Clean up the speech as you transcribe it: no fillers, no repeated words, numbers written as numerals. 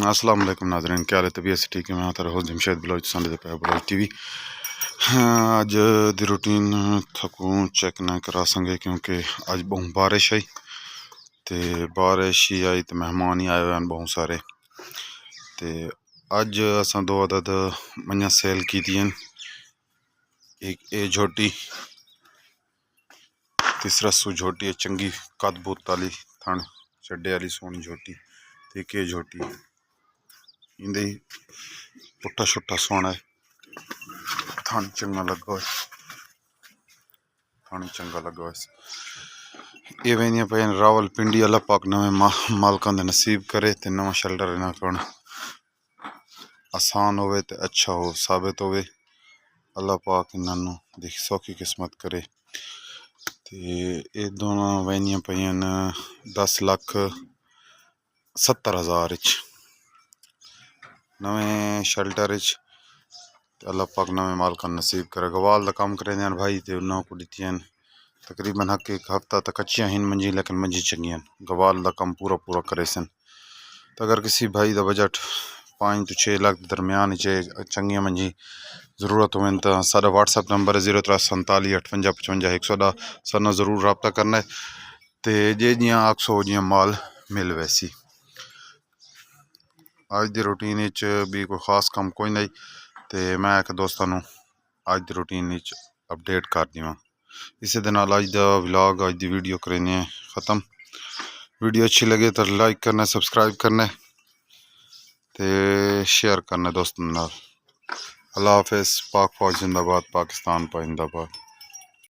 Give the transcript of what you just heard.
अस्सलाम वालेकुम नाज़रीन, क्या हाल है? तबीयत से ठीक है? मैं आता रहा जमशेद बलोच संडे पे बलोच टीवी। अज दी रूटीन थकूँ चेक ना करा संगे क्योंकि अज बहुत बारिश आई ते बारिश ही आई तो मेहमान ही आए हुए हैं बहुत सारे। ते अज असां दो अदद मंझा सेल की एक ए झोटी तीसरा सू झोटी है चंगी कद बुत वाली थन चड्डे वाली सोहनी झोटी ते एक झोटी इंदे पुट्टा शुट्टा सोना है थन चंगा लगा थन चंगा लगा ये वेंदियां पे रावलपिंडी अल्लाह पाक नवे मालकां दे नसीब करे ते नवा शेल्टर इन्हां कोल आसान होवे ते अच्छा हो साबित होवे। अल्लाह पाक इन्हां दी सौखी किस्मत करे। ते ये दोनों वेंदियां पेयन 10,70,000 नवे शेल्टर अल्लाह पाक नवे मालकां नसीब करे। गवाल का काम करें भाई तो उन्होंने को दित्तियां तकरीबन हक एक हफ्ता तक कच्चियां हैं मंजी लेकिन मंजी चंगियां गवाल का काम पूरा पूरा करे सन। तो अगर किसी भाई का बजट 5 तो 6 लाख दरम्यान चंगियां मंजी जरूरत हो तो सारा व्हाट्सअप नंबर है 034758555110 सारा जरूर रबता करना है तो जे जियां आखसो जियां माल मिल वैसी। अज की रूटीन भी कोई खास काम कोई नहीं तो मैं एक दोस्तों अज की रूटीन अपडेट कर देवां। इस दे नाल अज दा व्लॉग अज दी वीडियो करें ख़त्म। वीडियो अच्छी लगे तो लाइक करना सब्सक्राइब करना ते शेयर करना दोस्तों नाल। अल्लाह हाफिज़। पाक फौज जिंदाबाद, पाकिस्तान पाइंदाबाद।